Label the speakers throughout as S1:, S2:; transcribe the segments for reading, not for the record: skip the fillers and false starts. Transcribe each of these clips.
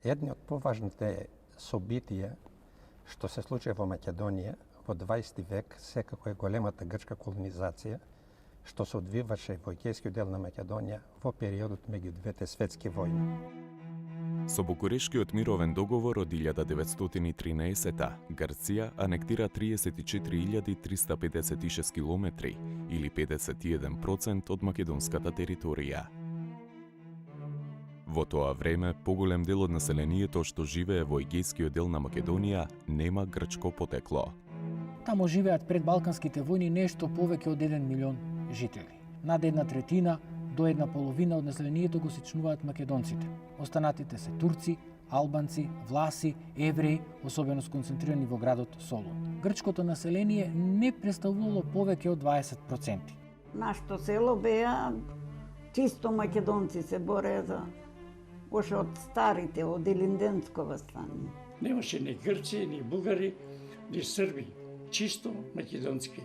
S1: Едни од поважните собитија што се случи во Македонија во 20 век секако е големата грчка колонизација, што се одвиваше во егејскиот дел на Македонија во периодот меѓу двете светски војни.
S2: Со Букурешкиот мировен договор од 1913 Грција анектира 34.356 километри или 51% од македонската територија. Во тоа време, поголем дел од населението што живее во егејскиот дел на Македонија нема грчко потекло.
S3: Тамо живеат пред Балканските војни нешто повеќе од 1 милион жители. Над 1/3 до 1/2 од населението го сечнуваат македонците. Останатите се турци, албанци, власи, евреи, особено сконцентрирани во градот Солун. Грчкото население не представувало повеќе од 20%.
S4: Нашето село беа чисто македонци се бореа за още од старите, од Илинденско вастание.
S5: Немаше ни грци, ни бугари, ни срби, чисто македонски.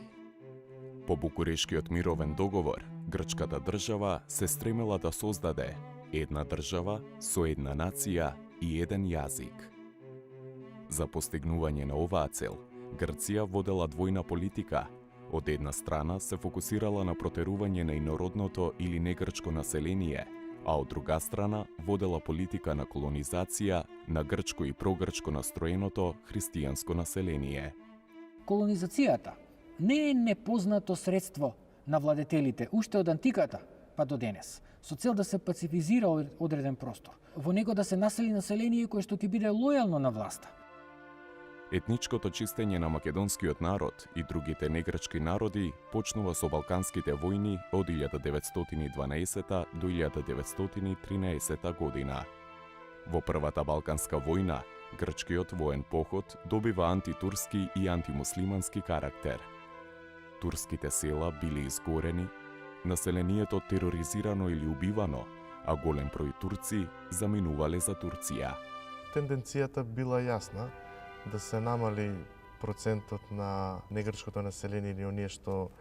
S2: По Букурешкиот мировен договор, грчката држава се стремела да создаде една држава со една нација и еден јазик. За постигнување на оваа цел, Грција водела двојна политика. Од една страна се фокусирала на протерување на инородното или негрчко население, а од друга страна водела политика на колонизација на грчко и прогрчко настроеното христијанско население.
S3: Колонизацијата не е непознато средство на владетелите уште од антиката па до денес, со цел да се пацифизира одреден простор, во него да се насели население кое што ќе биде лојално на власта.
S2: Етничкото чистење на македонскиот народ и другите негрчки народи почнува со Балканските војни од 1912 до 1913 година. Во првата Балканска војна, грчкиот воен поход добива антитурски и антимуслимански карактер. Турските села биле изгорени, населението тероризирано или убивано, а голем број турци заминувале за Турција.
S6: Тенденцијата била јасна да се намали процентот на негрчкото население или оние што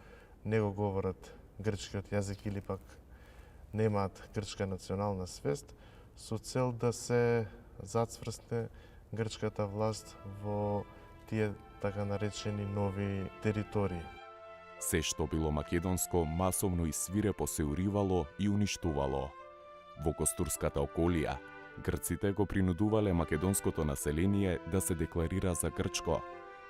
S6: не го говорат грчкиот јазик или пак немаат грчка национална свест, со цел да се зацврсне грчката власт во тие така наречени нови територии.
S2: Се што било македонско масовно и свирепо се уривало и уништувало. Во Костурската околија, грците го принудувале македонското население да се декларира за грчко,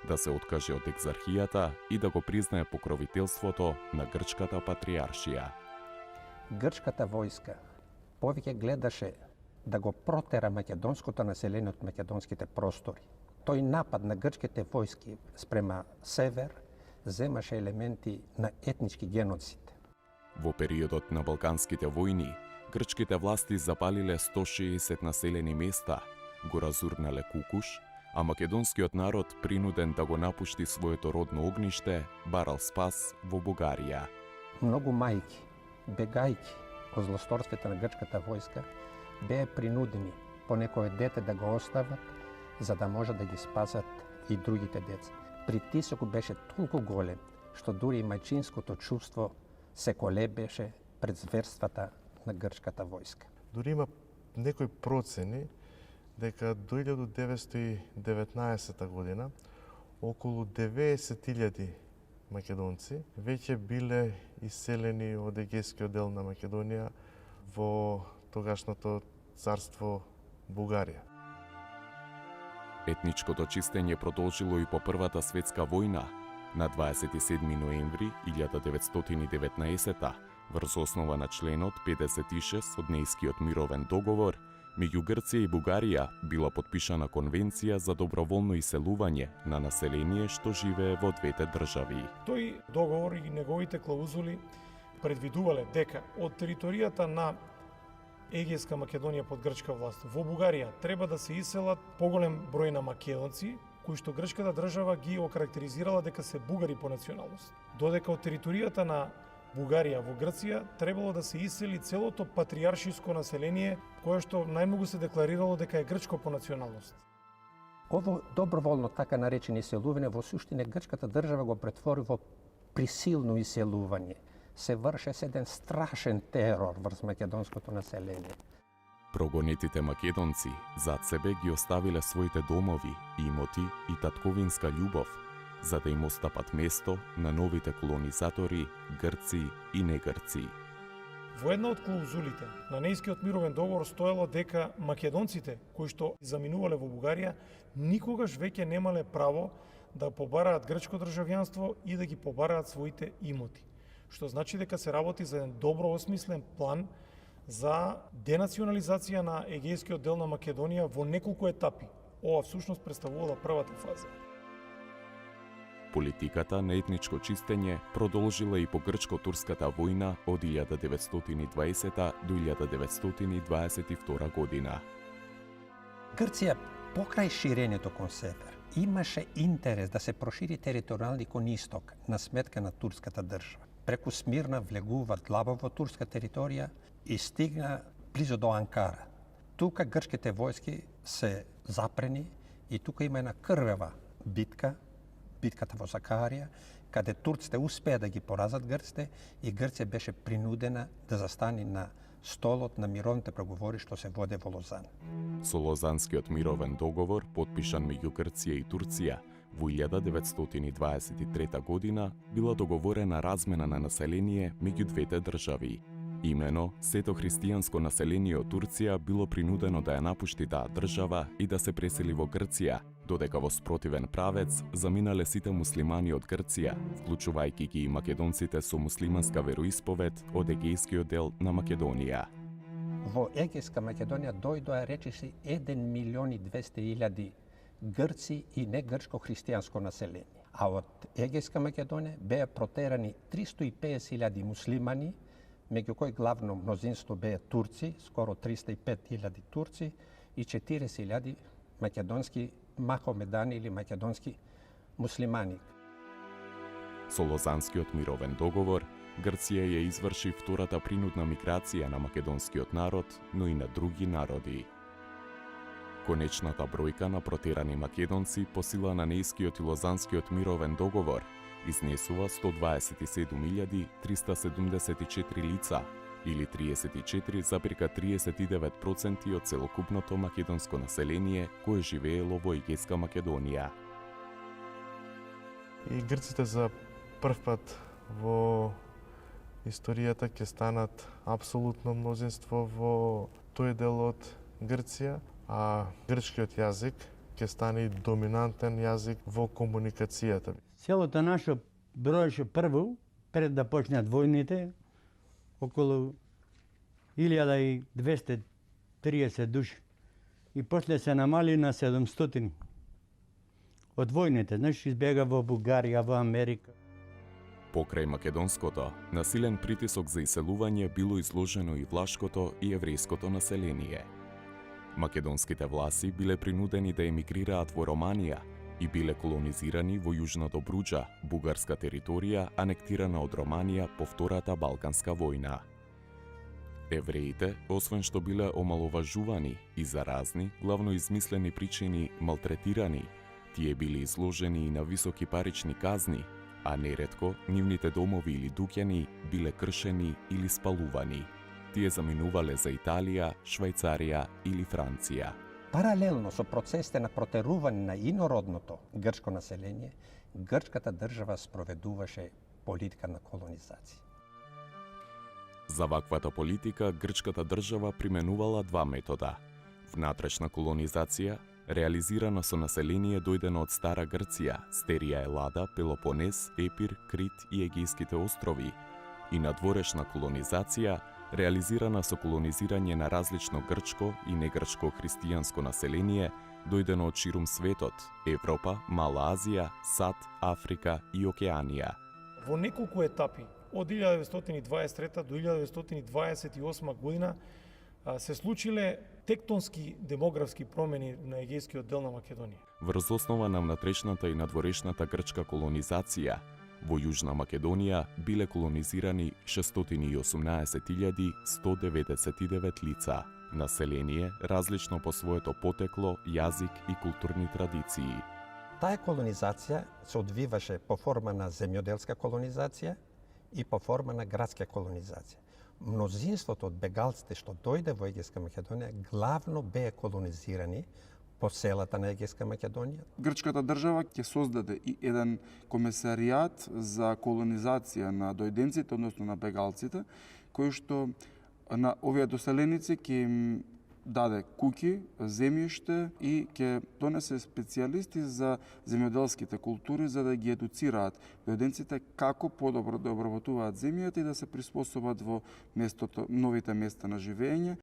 S2: да се откаже од екзархијата и да го признае покровителството на грчката патриаршија.
S1: Грчката војска повеќе гледаше да го протера македонското население од македонските простори. Тој напад на грчките војски спрема север земаше елементи на етнички геноцид.
S2: Во периодот на Балканските војни, грчките власти запалиле 160 населени места, го разурнале Кукуш, а македонскиот народ принуден да го напушти своето родно огниште, барал спас во Бугарија.
S1: Многу мајки, бегајки од злосторството на грчката војска, беа принудени по некое дете да го остават, за да може да ги спасат и другите деца. Притисокот беше толку голем, што дури и мајчинското чувство се колебеше пред зверствата на грчката војска.
S6: Дури има некои процени дека до 1919 година околу 90.000 македонци веќе биле иселени од егејскиот дел на Македонија во тогашното царство Бугарија.
S2: Етничкото чистење продолжило и по Првата светска војна. На 27 ноември 1919 врз основа на членот 56 од Нејскиот мировен договор, меѓу Грција и Бугарија била подпишана конвенција за доброволно иселување на население што живее во двете држави.
S7: Тој договор и неговите клаузули предвидувале дека од територијата на Егејска Македонија под грчка власт во Бугарија треба да се иселат поголем број на македонци, кои што грчката држава ги окарактеризирала дека се бугари по националност. Додека од територијата на Бугарија во Грција требало да се исели целото патриаршиско население кое што најмногу се декларирало дека е грчко по националност.
S1: Ово доброволно така наречени иселување во суштина грчката држава го претвори во присилно иселување. Се вршеше еден страшен терор врз македонското население.
S2: Прогонетите македонци зад себе ги оставиле своите домови, имоти и татковинска љубов, за да им остапат место на новите колонизатори, грци и негрци.
S7: Во една од клаузулите на Неискиот мировен договор стоело дека македонците кои што заминувале во Бугарија никогаш веќе немале право да побараат грчко државјанство и да ги побараат своите имоти. Што значи дека се работи за еден добро осмислен план за денационализација на егејскиот дел на Македонија во неколку етапи. Ова всушност представувала првата фаза.
S2: Политиката на етничко чистење продолжила и по грчко-турската војна од 1920 до 1922 година.
S1: Грција покрај ширењето кон север имаше интерес да се прошири територијални кон исток на сметка на турската држава. Преку Смирна влегува длабово во турска територија и стигна близо до Анкара. Тука грчките војски се запрени и тука има една крвава битка, битката во Закарија, каде турците успеа да ги поразат грците и Грција беше принудена да застани на столот на мировните преговори што се воде во Лозан.
S2: Со Лозанскиот мировен договор, потпишан меѓу Грција и Турција, во 1923 година била договорена размена на население меѓу двете држави. Имено, сето христијанско население од Турција било принудено да ја напушти таа држава и да се пресели во Грција, додека во спротивен правец заминале сите муслимани од Грција, вклучувајќи ги и македонците со муслиманска вероисповед од егејскиот дел на Македонија.
S1: Во егејска Македонија дојдоа речиси 1.200.000 грци и негрчко христијанско население. А од егејска Македонија беа протерани 350.000 муслимани, меѓу кои главно мнозинство беа турци, скоро 305.000 турци и 40.000 македонски махомедани или македонски муслимани.
S2: Со Лозанскиот мировен договор, Грција ја изврши втората принудна миграција на македонскиот народ, но и на други народи. Конечната бројка на протерани македонци по сила на Неискиот и Лозанскиот мировен договор изнесува 127.374 лица, или 34,39% од целокупното македонско население кое живеело во егејска Македонија.
S6: И грците за прв пат во историјата ќе станат апсолутно мнозинство во тој дел од Грција, а грчкиот јазик ќе стане доминантен јазик во комуникацијата.
S8: Селото наше броеше прво, пред да почнат војните, околу 1230 души. И после се намали на 700 од војните, знаеш, избега во Бугарија, во Америка.
S2: Покрај македонското, насилен притисок за иселување било изложено и влашкото и еврејското население. Македонските власи биле принудени да емигрираат во Романија и биле колонизирани во Јужното Бруџа, бугарска територија анектирана од Романија по Втората Балканска војна. Евреите, освен што биле омаловажувани и за разни, главно измислени причини малтретирани, тие били изложени и на високи парични казни, а неретко нивните домови или дуќани биле кршени или спалувани. Тие заминувале за Италија, Швајцарија или Франција.
S1: Паралелно со процесите на протерување на инородното грчко население, грчката држава спроведуваше политика на колонизација.
S2: За ваквата политика грчката држава применувала два метода. Внатрешна колонизација, реализирана со население дојдено од Стара Грција, Стерија Елада, Пелопонес, Епир, Крит и Егејските острови, и надворешна колонизација, реализирана со колонизирање на различно грчко и негрчко христијанско население, дојдено од ширум светот, Европа, Мала Азија, САД, Африка и Океанија.
S7: Во неколку етапи, од 1923 до 1928 година, се случиле тектонски демографски промени на егејскиот дел на Македонија.
S2: Врз основа на внатрешната и надворешната грчка колонизација, во Јужна Македонија биле колонизирани 618.199 лица, население различно по своето потекло, јазик и културни традиции.
S1: Таа колонизација се одвиваше по форма на земјоделска колонизација и по форма на градска колонизација. мнозинството од бегалците што дојде во Егејска Македонија главно беа колонизирани по селата на Егејска Македонија.
S9: Грчката држава ќе создаде и еден комесаријат за колонизација на дојденците, односно на бегалците, кој што на овие доселеници ќе им даде куќи, земјиште и ќе донесе специјалисти за земјоделските култури за да ги едуцираат дојденците како подобро да обработуваат земјата и да се приспособат во местото, новите места на живење.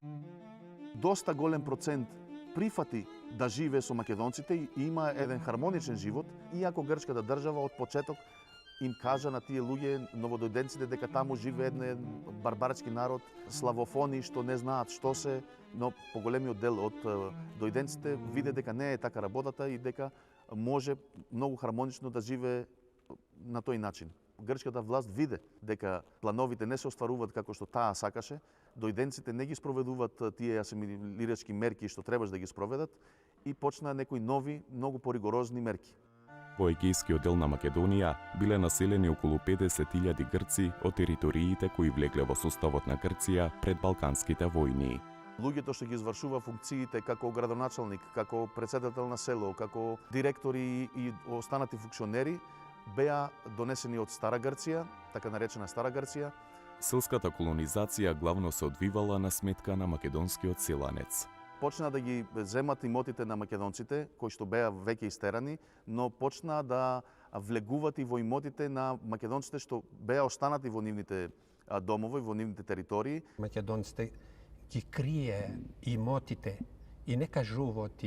S10: Доста голем процент прифати да живее со македонците и има еден хармоничен живот, иако грчката држава од почеток им кажа на тие луѓе, новодојденците, дека таму живее еден барбарски народ, славофони што не знаат што се, но поголемиот дел од дојденците виде дека не е така работата и дека може многу хармонично да живее на тој начин. Грчката власт виде дека плановите не се остваруваат како што таа сакаше, дојденците не ги спроведуваат тие асимилирачки мерки што требаш да ги спроведат и почна некои нови, многу поригорозни мерки.
S2: Во егејскиот дел на Македонија биле населени околу 50.000 грци од териториите кои влегле во составот на Грција пред Балканските војни.
S10: Луѓето што ги извршува функциите како градоначалник, како претседател на село, како директори и останати функционери беа донесени од Стара Грција, така наречена Стара Грција.
S2: Селската колонизација главно се одвивала на сметка на македонскиот селанец.
S10: Почна да ги земат имотите на македонците, кои што беа веќе истерани, но почна да влегуват и во имотите на македонците што беа останати во нивните домови, во нивните територии.
S1: Македонците ги крие имотите и не кажуваат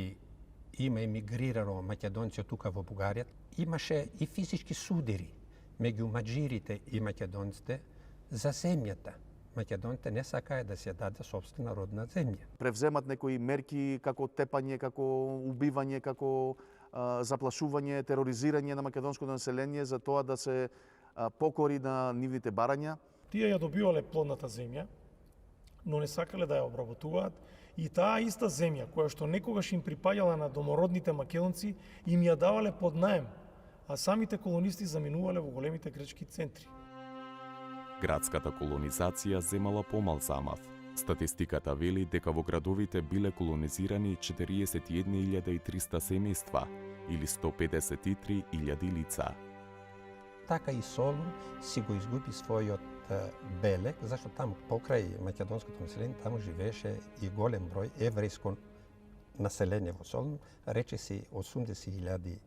S1: има емигрирано македонци од тука во Бугарија. Имаше и физички судири меѓу маџирите и македонците за земјата. Македоните не сакаат да се даде собствена родна земја.
S10: Превземат некои мерки како тепање, како убивање, како заплашување, тероризирање на македонското население за тоа да се покори на нивните барања.
S7: Тие ја добивале плодната земја, но не сакале да ја обработуваат и таа иста земја која што некогаш им припаѓала на домородните македонци им ја давале под наем, а самите колонисти заминувале во големите грчки центри.
S2: Градската колонизација земала помал замав. Статистиката вели дека во градовите биле колонизирани 41.300 семејства или 153.000 лица.
S1: Така и Солун си го изгуби својот белег, зашто таму покрај македонското население таму живееше и голем број еврејско население во Солун, речиси 80.000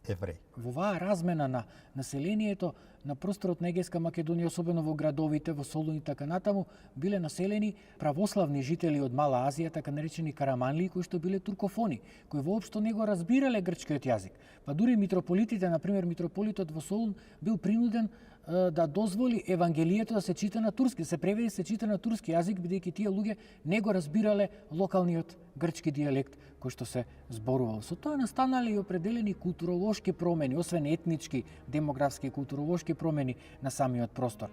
S1: евреи.
S3: Во оваа размена на населението на просторот на Егејска Македонија, особено во градовите, во Солун и така натаму, биле населени православни жители од Мала Азија, така наречени караманли, кои што биле туркофони, кои воопшто не го разбирале грчкиот јазик. Па дури митрополитите, например, митрополитот во Солун бил принуден да дозволи Евангелието да се чита на турски, се преведе се чита на турски јазик, бидејќи тие луѓе не го разбирале локалниот грчки дијалект кој што се зборувал. Со тоа настанале и определени културолошки промени, освен етнички, демографски и културолошки промени на самиот простор.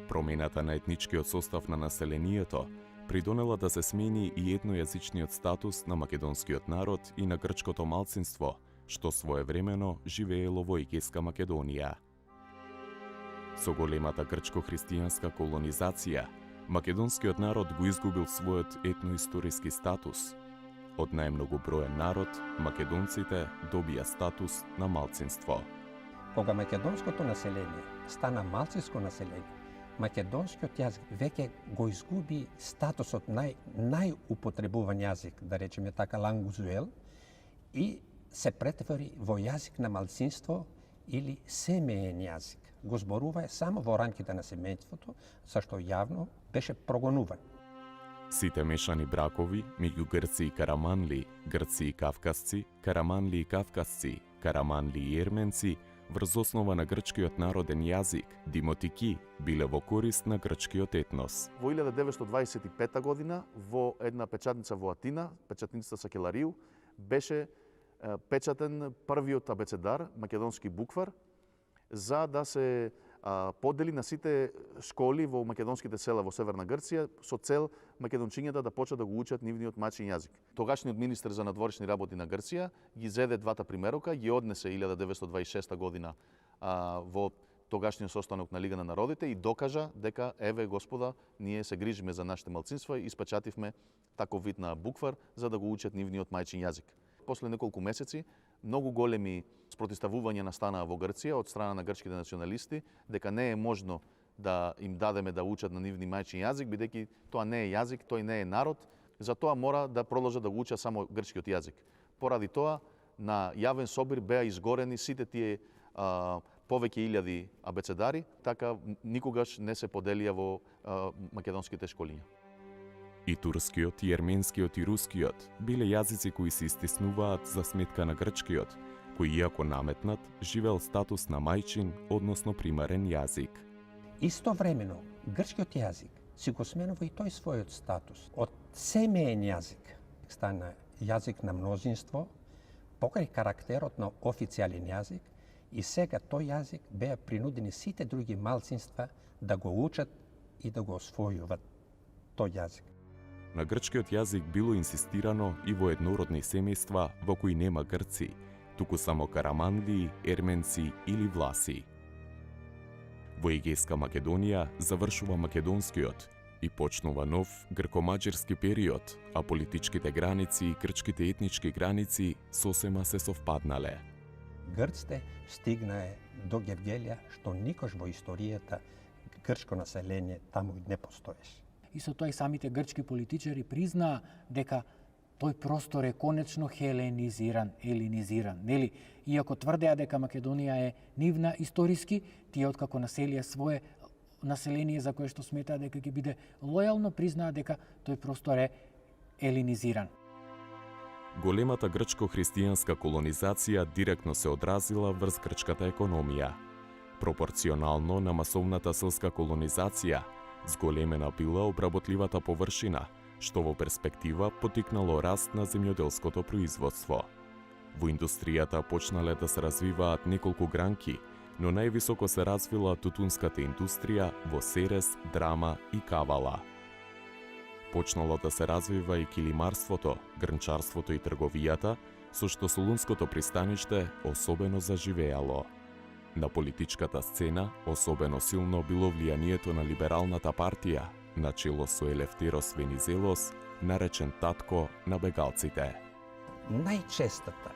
S2: Промената на етничкиот состав на населението придонела да се смени и еднојазичниот статус на македонскиот народ и на грчкото малцинство, што своевремено живеело во Егејска Македонија. Со големата грчко-христијанска колонизација, македонскиот народ го изгубил својот етноисториски статус. Од најмногу броен народ, македонците добија статус на малцинство.
S1: Кога македонското население стана малцинско население, македонскиот јазик веќе го изгуби статусот најупотребуван јазик, да речеме така лангузуел, и се претвори во јазик на малцинство или семеен јазик. Го зборува само во рамките на семејството, зашто јавно беше прогонуван.
S2: Сите мешани бракови меѓу грци и караманли, грци и кавказци, караманли и кавказци, караманли и ерменци, врз основа на грчкиот народен јазик, димотики, биле во корист на грчкиот етнос.
S10: Во 1925 година, во една печатница во Атина, печатницата Сакеларију, беше печатен првиот абецедар, македонски буквар, за да се подели на сите школи во македонските села во Северна Грција со цел македончињата да почнат да го учат нивниот маќин јазик. Тогашниот министер за надворешни работи на Грција ги зеде двата примерока, ги однесе 1926 година во тогашниот состанок на Лига на народите и докажа дека еве господа, ние се грижиме за нашите малцинства и испечативме таков вид на буквар за да го учат нивниот мајчин јазик. После неколку месеци многу големи спротиставувања настанаа во Грција од страна на грчките националисти дека не е можно да им дадеме да учат на нивни мајчин јазик, бидејќи тоа не е јазик, тој не е народ, затоа мора да продолжат да го учат само грчкиот јазик. Поради тоа, на јавен собир беа изгорени сите тие повеќе илјади абецедари, така никогаш не се поделија во македонските школиња.
S2: И турскиот, и ерменскиот, и рускиот биле јазици кои се истиснуваат за сметка на грчкиот, кој иако наметнат, живеел статус на мајчин, односно примарен јазик.
S1: Истовремено, грчкиот јазик си го сменува и тој својот статус. Од семеен јазик стана јазик на мнозинство, покрај карактерот на официјален јазик, и сега тој јазик беа принудени сите други малцинства да го учат и да го освојуват тој јазик.
S2: На грчкиот јазик било инсистирано и во еднородни семејства во кои нема грци, туку само караманлии, ерменци или власи. Во Егејска Македонија завршува македонскиот и почнува нов грко-маđарски период, а политичките граници и грчките етнички граници сосема се совпаднале.
S1: Грците стигнае до Гевгелија, што никош во историјата грчко население таму не постоеше.
S3: И со тоа и самите грчки политичари признаа дека тој простор е конечно хеленизиран, елинизиран, нели? Иако тврдеа дека Македонија е нивна историски, тие откако населија свое население за кое што сметаа дека ќе биде лојално, признаа дека тој простор е елинизиран.
S2: Големата грчко-христијанска колонизација директно се одразила врз грчката економија. Пропорционално на масовната селска колонизација, зголемена била обработливата површина, што во перспектива потикнало раст на земјоделското производство. Во индустријата почнале да се развиваат неколку гранки, но највисоко се развила тутунската индустрија во Серес, Драма и Кавала. Почнало да се развива и килимарството, грнчарството и трговијата, со што Солунското пристаниште особено заживеало. На политичката сцена особено силно било влијанието на либералната партија, начело со Елефтерос Венизелос, наречен татко на бегалците.
S1: Најчестата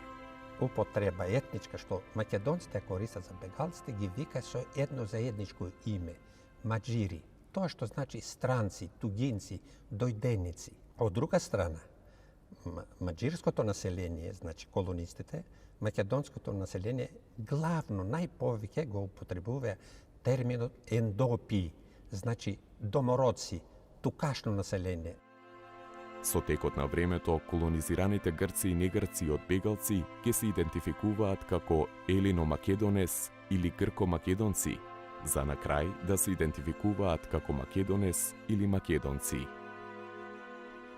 S1: употреба етничка што македонците користат за бегалците ги вика со едно заедничко име – маđири. Тоа што значи странци, тугинци, дојденици. Од друга страна, маđирското население, значи колонистите, македонското население главно најповеќе го употребува терминот ендопии, значи домородци, тукашно население.
S2: Со текот на времето, колонизираните грци и негрци од бегалци ќе се идентификуваат како елино-македонес или грко-македонци, за на крај да се идентификуваат како македонес или македонци.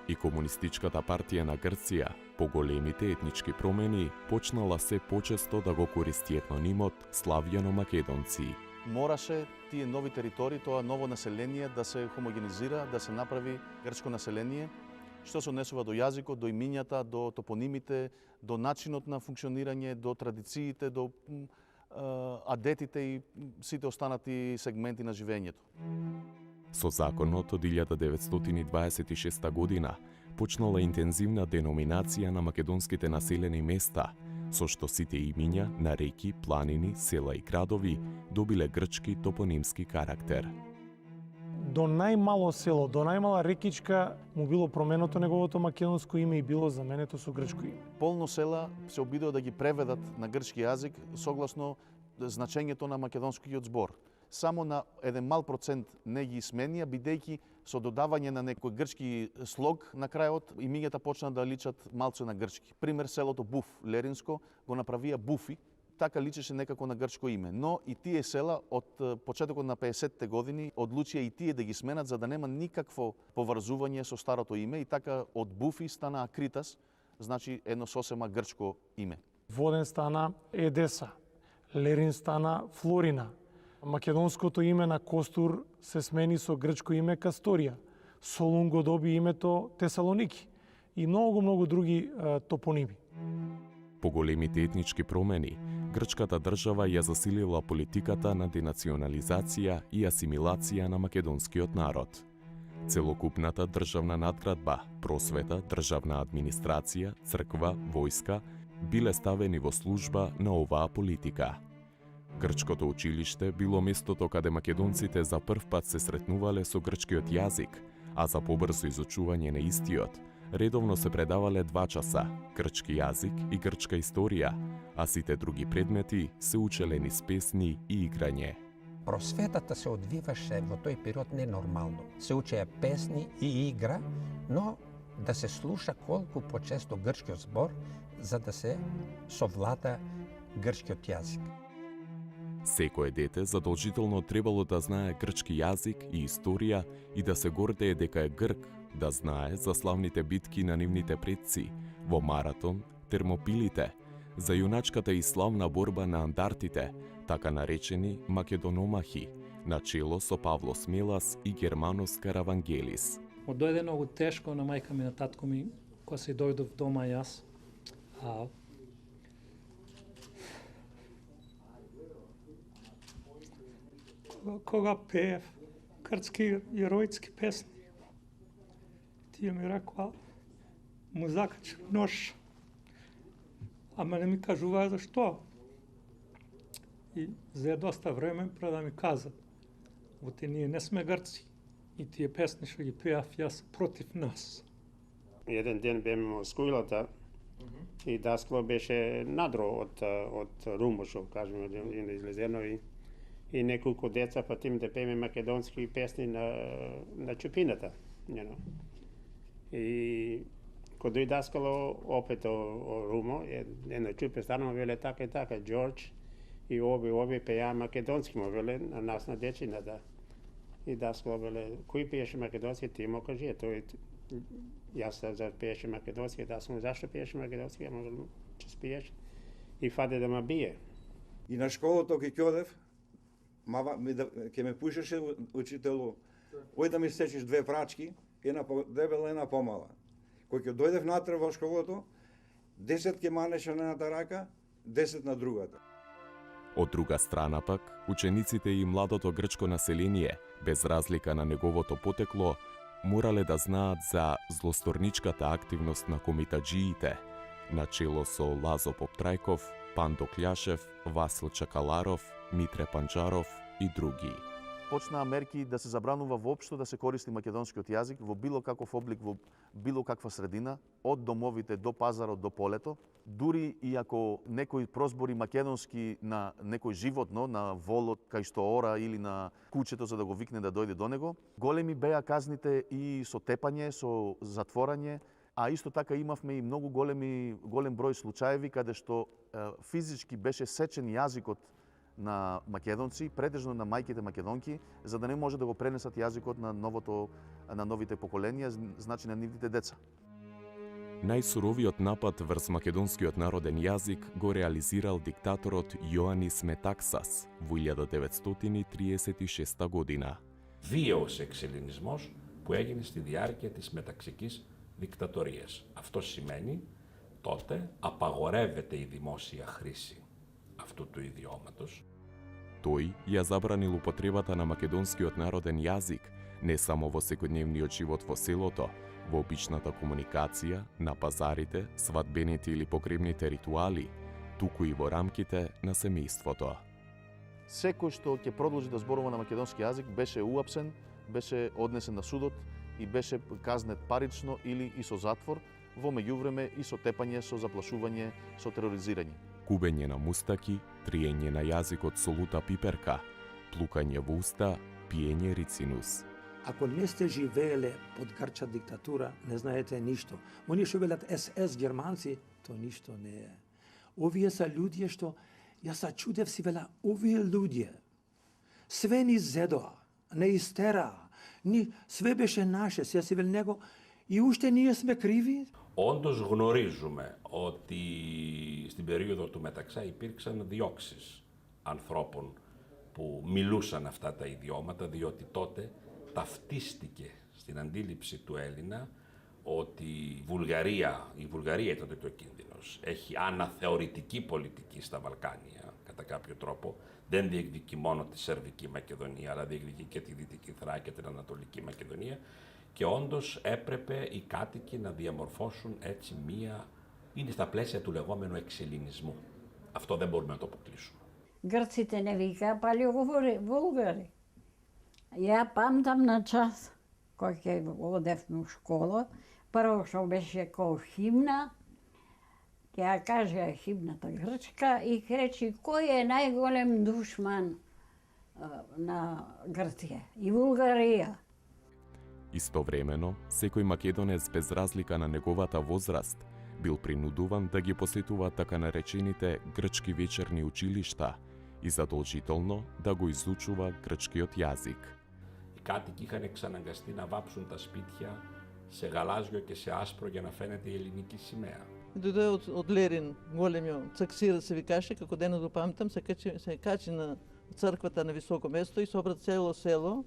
S2: И Комунистичката партија на Грција, по големите етнички промени, почнала се почесто да го користи етнонимот славјано-македонци.
S10: Мораше тие нови територии, тоа ново население да се хомогенизира, да се направи грчко население, што се однесува до јазикот, до имињата, до топонимите, до начинот на функционирање, до традициите, до адетите и сите останати сегменти на живењето.
S2: Со законот од 1926 година почнала интензивна деноминација на македонските населени места, со што сите имиња на реки, планини, села и градови добиле грчки топонимски карактер.
S7: До најмало село, до најмала рекичка му било променето неговото македонско име и било заменето со грчко име.
S10: Полно села се обидува да ги преведат на грчки јазик согласно значењето на македонскиот збор. Само на еден мал процент не ги сменија, бидејќи со додавање на некој грчки слог на крајот имињата почна да личат малце на грчки. Пример, селото Буф, Леринско, го направија Буфи, така личеше некако на грчко име. Но и тие села од почетокот на 50-те години одлучија и тие да ги сменат за да нема никакво поврзување со старото име и така од Буфи стана Акритас, значи едно сосема грчко име.
S7: Воден стана Едеса, Лерин стана Флорина. Македонското име на Костур се смени со грчко име Касторија. Солун го доби името Тесалоники и многу други топоними.
S2: По големите етнички промени, грчката држава ја засилила политиката на денационализација и асимилација на македонскиот народ. Целокупната државна надградба, просвета, државна администрација, црква, војска биле ставени во служба на оваа политика. Грчкото училиште било местото каде македонците за прв пат се сретнувале со грчкиот јазик, а за побрзо изучување на истиот, редовно се предавале 2 часа грчки јазик и грчка историја, а сите други предмети се учеле низ песни и играње.
S1: Просветата се одвиваше во тој период ненормално. Се учеја песни и игра, но да се слуша колку почесто грчкиот збор за да се совлада грчкиот јазик.
S2: Секое дете задолжително требало да знае грчки јазик и историја и да се гордее дека е грк, да знае за славните битки на нивните предци, во Маратон, Термопилите, за јуначката и славна борба на андартите, така наречени македономахи, начело со Павло Смелас и Германос Каравангелис.
S11: Дојде многу тешко на мајка ми, на татко ми, кога се дојдов дома јас. Кога пеев грчки јеројски песни, тие ми рекоа, му закачи нож, ама не ми кажуваа зашто. И за доста време пред да ми казат, оти ние не сме грци и тие песни што ги пеав јас против нас.
S12: Еден ден беме во скулата и даскало беше надро од Румбо, што кажеме, излезено и неколку деца патим да пееме македонски песни на чупината. И кога дојде даскало опет о Румо, една чупе станува веле така и така, Џорџ и ови пеја македонски, му веле на нас на дечината. И даскало веле, кој пееше македонски, ти му кажи, тој јас за пееше македонски, да сум зашто пееше македонски, ама че спиеш и фаде да ме бие.
S13: И на школото ке ќодев, ке ме пушеше учителу, ој да ми сечиш 2 прачки, една дебела, една помала. Кој ќе дојдев натре во школото, 10 ке манеше на едната рака, 10 на другата.
S2: Од друга страна пак, учениците и младото грчко население, без разлика на неговото потекло, морале да знаат за злосторничката активност на комитаџиите, начело со Лазо Поптрајков, Пандо Кљашев, Васил Чакаларов, Митре Панџаров и други.
S10: Почнаа мерки да се забранува воопшто да се користи македонскиот јазик во било каков облик, во било каква средина, од домовите до пазарот до полето. Дури и ако некој прозбори македонски на некој животно, на волот кај што ора или на кучето за да го викне да дојде до него, големи беа казните и со тепање, со затворање, а исто така имавме и многу голем број случаеви каде што физички беше сечен јазикот на македонци, претежно на мајките македонки, за да не може да го пренесат јазикот на новите поколенија, значи на нивните деца.
S2: Најсуровиот напад врз македонскиот народен јазик го реализирал диктаторот Јоанис Метаксас во 1936 година.
S14: Βίαιος εξελληνισμός που έγινε στη διάρκεια της μεταξικής δικτατορίας. Αυτό σημαίνει τότε απαγορεύεται η δημόσια χρήση αυτού του ιδιώματος.
S2: Тој ја забранил употребата на македонскиот народен јазик не само во секојдневниот живот во селото, во обичната комуникација, на пазарите, свадбените или погребните ритуали, туку и во рамките на семејството.
S10: Секој што ќе продолжи да зборува на македонски јазик беше уапсен, беше однесен на судот и беше казнет парично или и со затвор, во меѓувреме и со тепање, со заплашување, со тероризирање.
S2: Кубење на мустаки, триење на јазикот со лута пиперка, плукање во уста, пиење рицинус.
S15: Ако не сте живееле под грчка диктатура, не знаете ништо. Они што велат СС германци, то ништо не е. Овие са луѓе што, јас се чудев си вела, овие луѓе, све ни зедоа, не истераа, све беше наше, сега си вел него, и уште ние сме κρίви.
S14: Όντως γνωρίζουμε ότι στην περίοδο του Μεταξά υπήρξαν διώξεις ανθρώπων που μιλούσαν αυτά τα ιδιώματα, διότι τότε ταυτίστηκε στην αντίληψη του Έλληνα ότι η Βουλγαρία ήταν τότε ο κίνδυνος. Έχει αναθεωρητική πολιτική στα Βαλκάνια, κατά κάποιο τρόπο. Δεν διεκδικεί μόνο τη Σερβική Μακεδονία, αλλά διεκδικεί και τη Δυτική Θράκη και την Ανατολική Μακεδονία. Και όντως έπρεπε οι κάτοικοι να διαμορφώσουν έτσι είναι στα πλαίσια του λεγόμενου εξελληνισμού. Αυτό δεν μπορούμε να το αποκλείσουμε.
S4: Грците не вика палеговори Българи. Ja pamtam na čas, kog je odevme u školu, prvo što беше kao himna, ja kaže himната grčka i kreći koji je najgolem dušman na Grcije i Bulgarija.
S2: Истовремено, секој македонец без разлика на неговата возраст бил принудуван да ги посетува така наречените грчки вечерни училишта и задолжително да го изучува грчкиот јазик.
S14: Οι κάτοικοι είχαν εξαναγκαστεί να βάψουν τα σπίτια σε γαλάζιο και σε άσπρο για να φαίνεται η ελληνική σημαία.
S16: Дойде од Лерин големиот цаксир, се викаше, како денес го памтам, се качи на црквата на високо место и собра цело село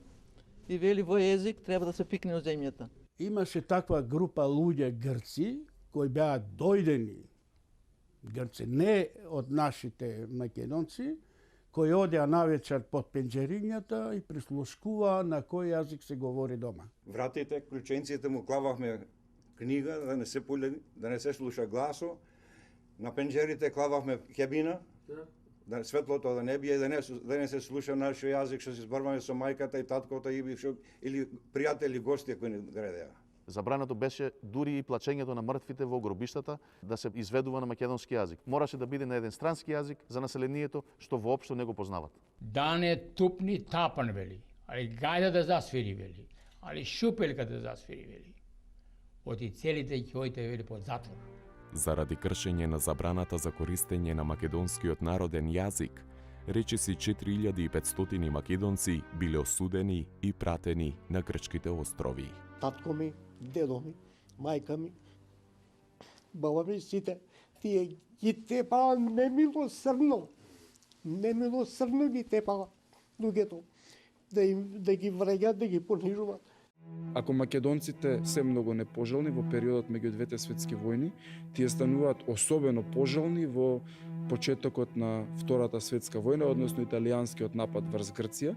S16: и вели во език треба да се пикне од земјата.
S17: Имаше таква група луѓе грци кои беа дојдени грци, не од нашите македонци, кои одеа навечер под пенџерињата и прислушкуваа на кој јазик се говори дома.
S13: Вратите, клученците му клававме книга, да не се пуле, да не се слуша гласо. На пенџерите клававме кебина, да светлото да не бие, да не се слуша нашиот јазик, што се зборуваме со мајката и таткото или пријатели, гости кои не градеа.
S10: Забрането беше дури и плачењето на мртвите во гробиштата да се изведува на македонски јазик. Мораше да биде на еден странски јазик за населението што воопшто не го познават.
S18: Да не тупни тапан вели, али гајда да засвири вели, али шупелка да засвири вели. Оти целите ќе ојте вели под затвор.
S2: Заради кршење на забраната за користење на македонскиот народен јазик, речиси 4500 македонци биле осудени и пратени на грчките острови.
S19: Татко ми, дедо ми, мајка ми, баба ми, сите, тие ги тепаа немилосрдно ги тепаа луѓето, да ги вреѓат, да ги понижуваат.
S9: Ако македонците се многу непожелни во периодот меѓу двете светски војни, тие стануваат особено пожелни во почетокот на Втората светска војна, односно италијанскиот напад врз Грција,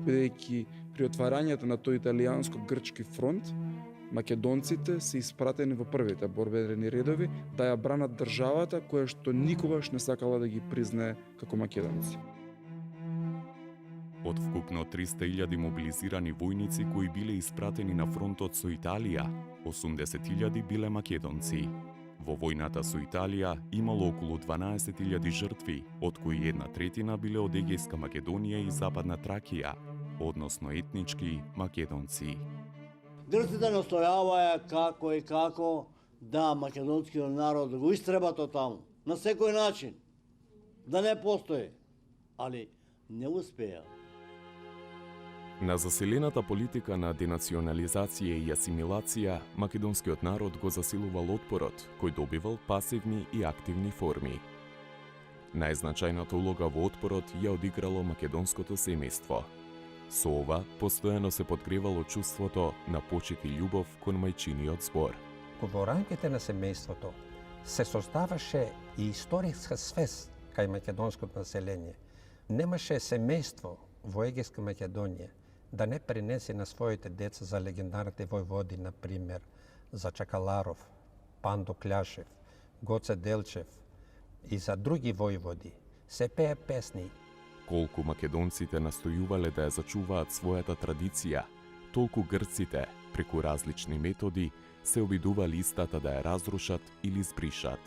S9: бидејќи при отварањето на тој италијанско-грчки фронт, македонците се испратени во првите борбени редови да ја бранат државата која што никогаш не сакала да ги признае како македонци.
S2: Од вкупно 300.000 мобилизирани војници кои биле испратени на фронтот со Италија, 80.000 биле македонци. Во војната со Италија имало околу 12.000 жртви, од кои 1/3 биле од Егејска Македонија и Западна Тракија, односно етнички македонци.
S19: Грците настојаваја како да македонскиот народ го истребат од таму, на секој начин, да не постои, али не успеа.
S2: На заселената политика на денационализација и асимилација, македонскиот народ го засилувал отпорот, кој добивал пасивни и активни форми. Најзначајната улога во отпорот ја одиграло македонското семејство. Со ова, постојано се подгревало чувството на почит и љубов кон мајчиниот збор.
S1: Во рамките на семејството се создаваше и историска свест кај македонското население. Немаше семејство во Егејска Македонија да не пренесе на своите деца за легендарните војводи, например, за Чакаларов, Пандо Кљашев, Гоце Делчев и за други војводи. Се пее песни.
S2: Колку македонците настојувале да ја зачуваат својата традиција, толку грците, преку различни методи, се обидували истата да ја разрушат или збришат.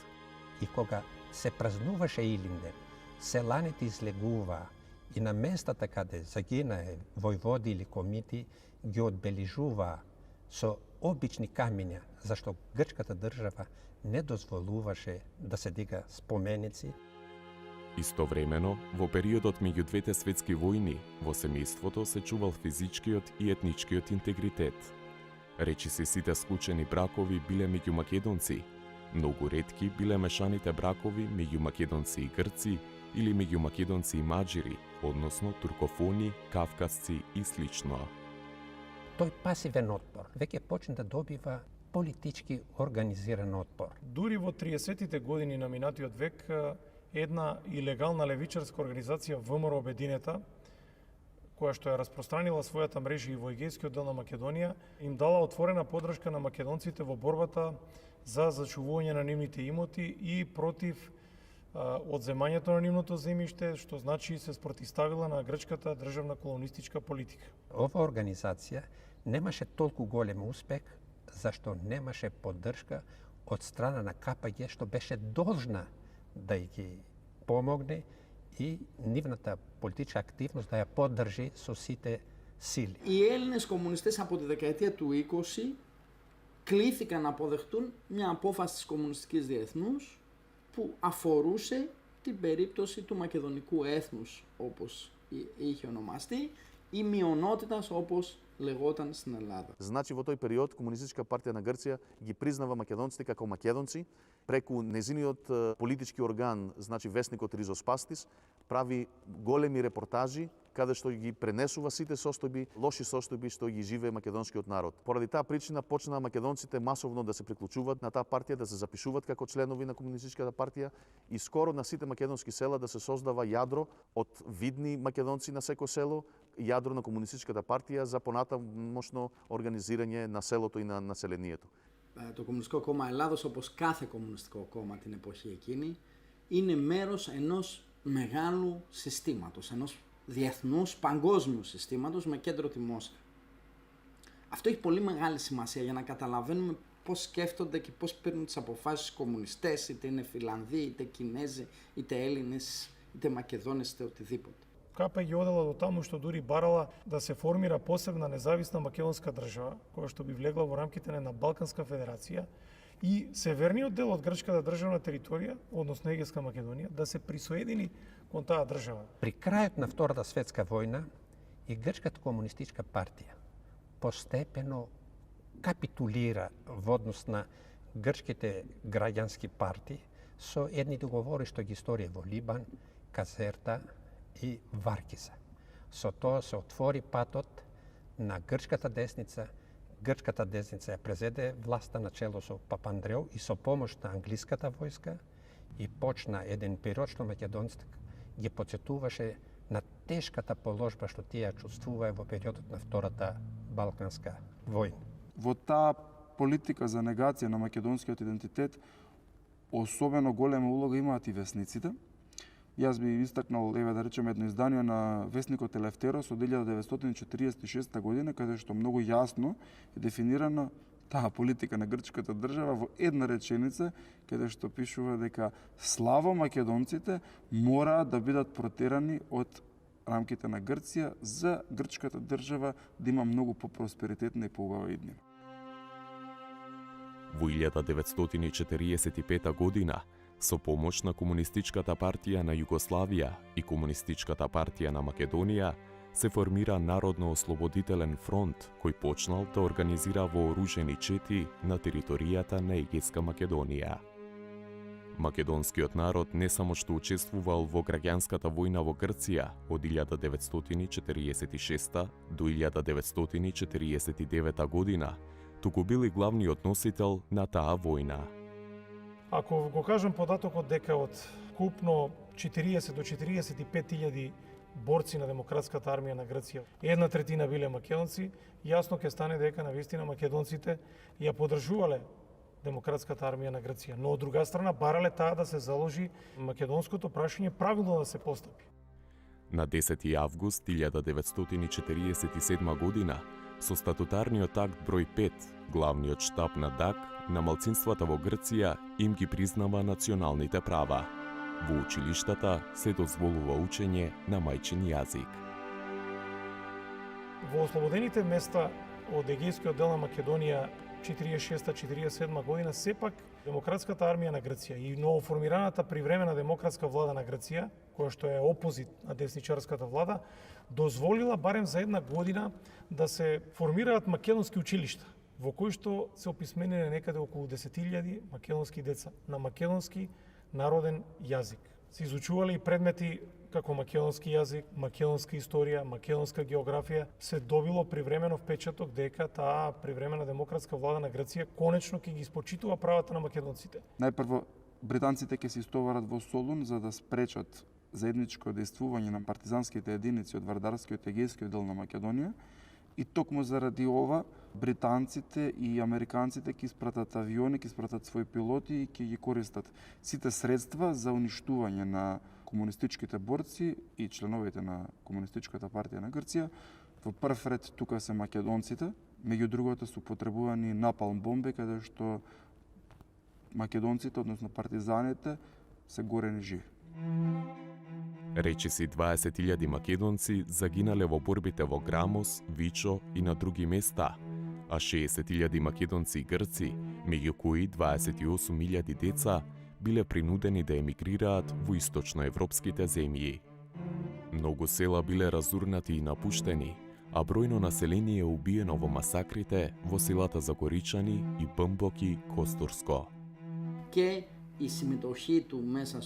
S1: И кога се празнуваше Илинден, селаните излегуваа и на местата каде загинае војводи или комити ги одбележуваа со обични камиња, зашто грчката држава не дозволуваше да се дига споменици.
S2: Истовремено, во периодот меѓу двете светски војни, во семејството се чувал физичкиот и етничкиот интегритет. Речиси сите склучени бракови биле меѓу македонци. Многу ретки биле мешаните бракови меѓу македонци и грци или меѓу македонци и маđири, односно туркофони, кавказци и слично.
S1: Тој пасивен отпор веќе почна да добива политички организиран отпор.
S7: Дури во 30-тите години на минатиот век, една илегална левичарска организација ВМРО Обединета, која што ја распространила својата мрежа и во егејскиот дел на Македонија, им дала отворена поддршка на македонците во борбата за зачувување на нивните имоти и против одземањето на нивното земјиште, што значи се спротивставила на грчката државна колонистичка политика.
S1: Ова организација немаше толку голем успех, зашто немаше поддршка од страна на КПГ, што беше должна да ги помогне и нивната политичка активност да ја поддржи со сите сили.
S20: Οι Έλληνες κομμουνιστές από τη δεκαετία του 20 κλήθηκαν να αποδεχτούν μια απόφαση της Κομμουνιστικής Διεθνούς που αφορούσε την περίπτωση του μακεδονικού έθνους, όπως είχε ονομαστεί, ή μειονότητας, όπως λεγόταν στην Ελλάδα.
S10: Значи во тој период Комунистичка партија на Грција ги признава македонците како македонци, преку незиниот политички орган, значи весникот Ризоспастис, прави големи репортажи каде што ги пренесува сите состојби, лоши состојби што ги живее македонскиот народ. Поради таа причина почнаа македонците масовно да се приклучуваат на таа партија, да се запишуваат како членови на Комунистичката партија и скоро на сите македонски села да се создава јадро од видни македонци на секој село, јадро на Комунистичката партија за понатамошно организирање на селото и на населението.
S20: Το Κομμουνιστικό Κόμμα Ελλάδος, όπως κάθε κομμουνιστικό κόμμα την εποχή εκείνη, είναι μέρος ενός μεγάλου συστήματος, ενός διεθνούς παγκόσμιου συστήματος με κέντρο τη Μόσχα. Αυτό έχει πολύ μεγάλη σημασία για να καταλαβαίνουμε πώς σκέφτονται και πώς παίρνουν τις αποφάσεις οι κομμουνιστές, είτε είναι Φιλανδοί, είτε Κινέζοι, είτε Έλληνες, είτε Μακεδόνες, είτε οτιδήποτε.
S7: КПГ одела до таму што дури барала да се формира посебна независна македонска држава, која што би влегла во рамките на една Балканска федерација и северниот дел од грчката државна територија, односно Егејска Македонија, да се присоедини кон таа држава.
S1: При крајот на Втората светска војна и Грчката комунистичка партија постепено капитулира во однос на грчките граѓански партии со едни договори што ги сторија во Либан, Казерта и Варкиза. Со тоа се отвори патот на грчката десница. Грчката десница ја презеде власта на чело со Папандреу и со помош на англиската војска и почна еден период што македонците ги потсетуваше на тешката положба што тие чувствуваа во периодот на Втората Балканска војна.
S9: Во таа политика за негација на македонскиот идентитет особено голема улога имаат и весниците. Јас би истакнал, еве да речеме, едно издание на весникот Елефтерос од 1946 година, каде што многу јасно е дефинирана таа политика на грчката држава во една реченица, каде што пишува дека славо македонците мораат да бидат протерани од рамките на Грција за грчката држава да има многу попросперитетна и поубава иднина.
S2: Во 1945 година, со помош на Комунистичката партија на Југославија и Комунистичката партија на Македонија, се формира Народно-ослободителен фронт кој почнал да организира вооружени чети на територијата на Егејска Македонија. Македонскиот народ не само што учествувал во граѓанската војна во Грција од 1946 до 1949 година, туку бил и главниот носител на таа војна.
S7: Ако го кажем податокот дека од купно 40 до 45.000 борци на Демократската армија на Грција, 1/3 биле македонци, јасно ќе стане дека навистина македонците ја поддржувале Демократската армија на Грција, но од друга страна барале таа да се заложи македонското прашање правилно да се постапи.
S2: На 10 август 1947 година, со статутарниот акт број 5, главниот штаб на ДАК на малцинствата во Грција им ги признава националните права. Во училиштата се дозволува учење на мајчин јазик.
S7: Во ослободените места од Егејскиот дел на Македонија 46-47 година, сепак Демократската армија на Грција и новоформираната привремена демократска влада на Грција, која што е опозит на десничарската влада, дозволила барем за една година да се формираат македонски училишта, во кои што се описмениле некаде околу 10.000 македонски деца на македонски народен јазик. се изучувале и предмети како македонски јазик, македонска историја, македонска географија, се добило привремено впечаток дека таа привремена демократска влада на Грција конечно ќе ги испочитува правата на македонците.
S9: Најпрво, британците ќе се истоварат во Солун за да спречат заедничко дејствување на партизанските единици од Вардарскиот и Егејскиот дел на Македонија, и токму заради ова британците и американците ќе испратат авиони, ќе испратат своји пилоти и ќе ги користат сите средства за уништување на комунистичките борци и членовите на Комунистичката партија на Грција. Во прв ред тука се македонците, меѓу другото се употребувани напалм бомби каде што македонците, односно партизаните, се горени живи.
S2: Речиси 20.000 македонци загинале во борбите во Грамос, Вичо и на други места, а 60.000 македонци и грци, меѓу кои 28.000 деца, биле принудени да емигрираат во источноевропските земји. Многу села биле разурнати и напуштени, а бројно население убиено во масакрите во селата Загоричани и Бамбоки, Костурско.
S20: Και η συμμετοχή του μέσα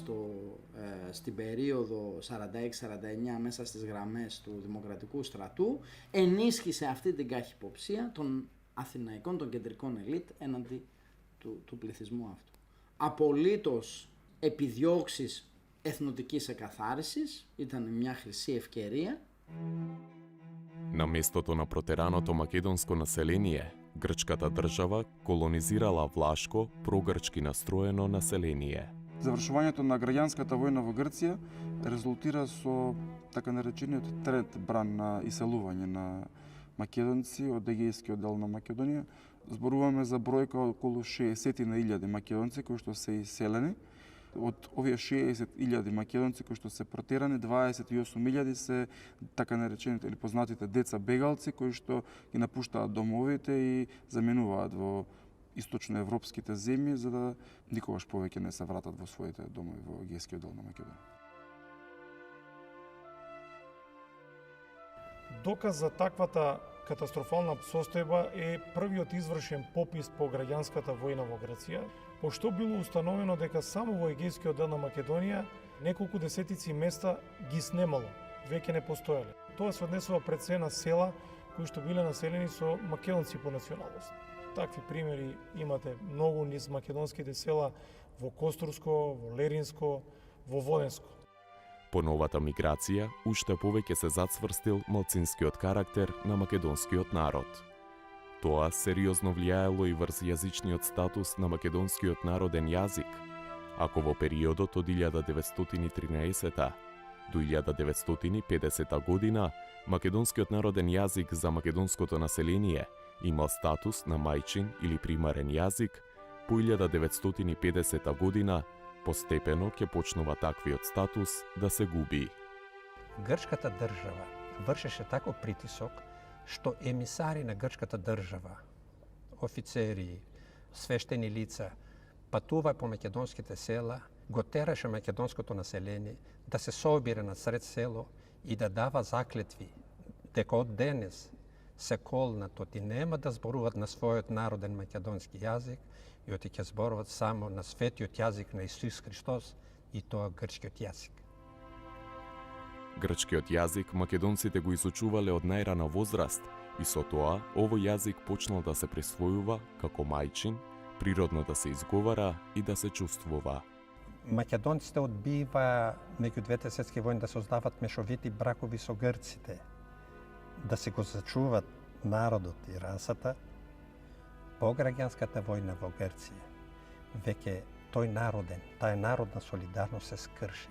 S20: στην περίοδο 46-49 μέσα στις γραμμές του Δημοκρατικού Στρατού ενίσχυσε αυτή την καχυποψία των αθηναϊκών, των κεντρικών ελίτ έναντι του πληθυσμού αυτού. Απολύτως επιδιώξεις εθνοτικής εκαθάρισης, ήταν μια χρυσή ευκαιρία.
S2: На местото на протераното македонско население, грчката држава колонизирала влашко, прогрчки настроено население.
S9: Завршувањето на граѓанската војна во Грција резултира со така наречениот тренд бран на иселување на македонци од Егејскиот дел на Македонија. Зборуваме за бројка околу 60.000 македонци кои што се иселени. Од овие 60.000 македонци кои што се протерани, 28.000 се така наречените или познатите деца бегалци кои што ги напуштаат домовите и заменуваат во источноевропските земји за да никогаш повеќе не се вратат во своите домови во Егејскиот дел на Македонија.
S7: Доказ за таквата катастрофална состојба е првиот извршен попис по граѓанската војна во Грција, пошто било установено дека само во Егејскиот дел на Македонија неколку десетици места ги снемало, веќе не постоеле. Тоа се однесува пред се на села кои што биле населени со македонци по националност. Такви примери имате многу низ македонските села во Костурско, во Леринско, во Воденско.
S2: По новата миграција, уште повеќе се зацврстил малцинскиот карактер на македонскиот народ. Тоа сериозно влијаело и врз јазичниот статус на македонскиот народен јазик, ако во периодот од 1913 до 1950 година македонскиот народен јазик за македонското население имал статус на мајчин или примарен јазик, по 1950 година постепено ќе почнува таквиот статус да се губи.
S1: Грчката држава вршеше таков притисок што емисари на грчката држава, офицери, свештени лица, патува по македонските села, го тераше македонското население да се собира на сред село и да дава заклетви дека од денес се колнат и нема да зборуваат на својот народен македонски јазик и оти ќе зборуваат само на светиот јазик на Исус Христос и тоа грчкиот јазик.
S2: Грчкиот јазик македонците го изучувале од најрана возраст и со тоа овој јазик почнал да се присвојува како мајчин, природно да се изговара и да се чувствува.
S1: Македонците одбива меѓу двете светски војни да се создават мешовити бракови со грците, да се го зачуват народот и расата. По граѓанската војна во Грција, веќе тој народен, таа народна солидарност се скрши.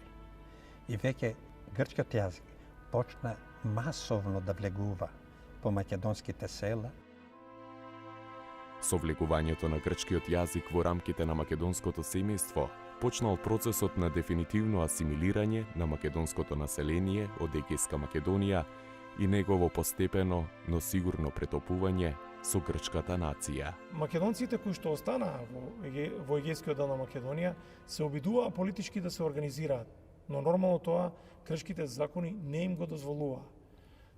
S1: И веќе грчкиот јазик почна масовно да влегува по македонските села.
S2: Со влегувањето на грчкиот јазик во рамките на македонското семејство, почнал процесот на дефинитивно асимилирање на македонското население од Егејска Македонија и негово постепено, но сигурно претопување со грчката нација.
S7: Македонците кои што останаа во Егејскиот дел на Македонија се обидуваа политички да се организираат, но нормално тоа грчките закони не им го дозволуваа.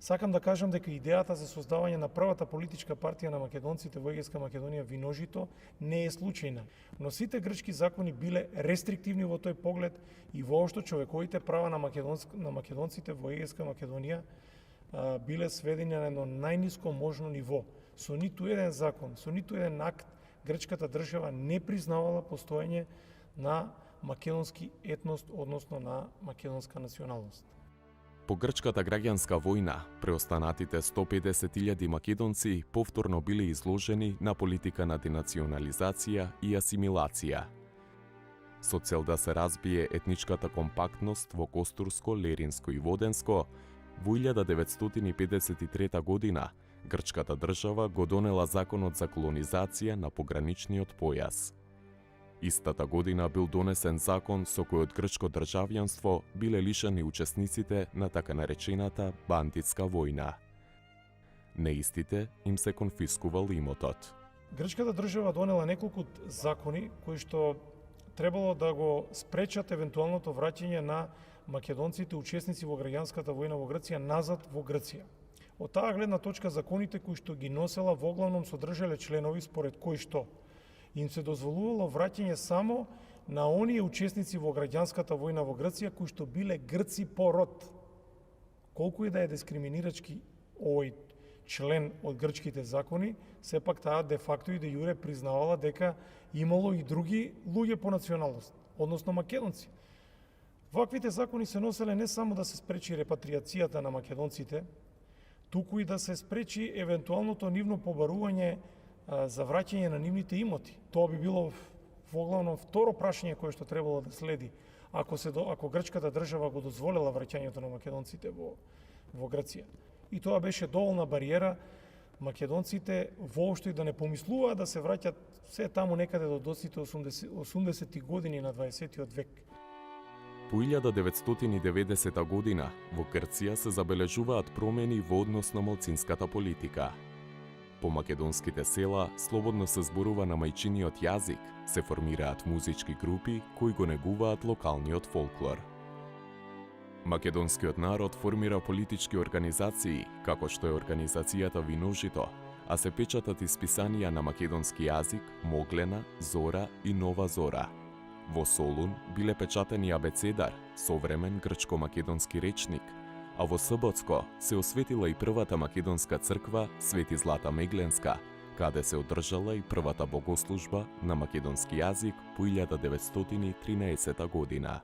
S7: Сакам да кажам дека идејата за создавање на првата политичка партија на македонците во Егејска Македонија Виножито не е случајна, но сите грчки закони биле рестриктивни во тој поглед и воопшто човековите права на македонците во Егејска Македонија биле сведени на едно најниско можно ниво. Со ниту еден закон, со ниту еден акт, грчката држава не признавала постоење на македонски етност, односно на македонска националност.
S2: По грчката граѓанска војна, преостанатите 150.000 македонци повторно биле изложени на политика на денационализација и асимилација. Со цел да се разбие етничката компактност во Костурско, Леринско и Воденско, во 1953 година грчката држава го донела законот за колонизација на пограничниот појас. Истата година бил донесен закон со кој од грчко државјанство биле лишени учесниците на така наречената бандитска војна. Неистите им се конфискувал имотот.
S7: Грчката држава донела неколку закони кои што требало да го спречат евентуалното враќање на македонците учесници во граѓанската војна во Грција назад во Грција. Од таа гледна точка законите кои што ги носела воглавном содржале членови според кои што им се дозволувало враќање само на оние учесници во граѓанската војна во Грција кои што биле грци по род. Колку и да е дискриминирачки овој член од грчките закони, сепак таа де факто и де јуре признавала дека имало и други луѓе по националност, односно македонци. Ваквите закони се носеле не само да се спречи репатриацијата на македонците, туку и да се спречи евентуалното нивно побарување за враќање на нивните имоти. Тоа би било воглавно второ прашање кое што требало да следи ако грчката држава го дозволела враќањето на македонците во Грција. И тоа беше доволна бариера македонците воопшто и да не помислуваат да се враќат се таму некаде до доците 80-ти години на 20-тиот век.
S2: По 1990 година во Грција се забележуваат промени во однос на малцинската политика. По македонските села слободно се зборува на мајчиниот јазик, се формираат музички групи кои го негуваат локалниот фолклор. Македонскиот народ формира политички организации, како што е организацијата Виножито, а се печатат исписанија на македонски јазик Моглена, Зора и Нова Зора. Во Солун биле печатени абецедар, современ грчко-македонски речник, а во Сботско се осветила и првата македонска црква Свети Злата Мегленска, каде се одржала и првата богослужба на македонски јазик по 1913 година.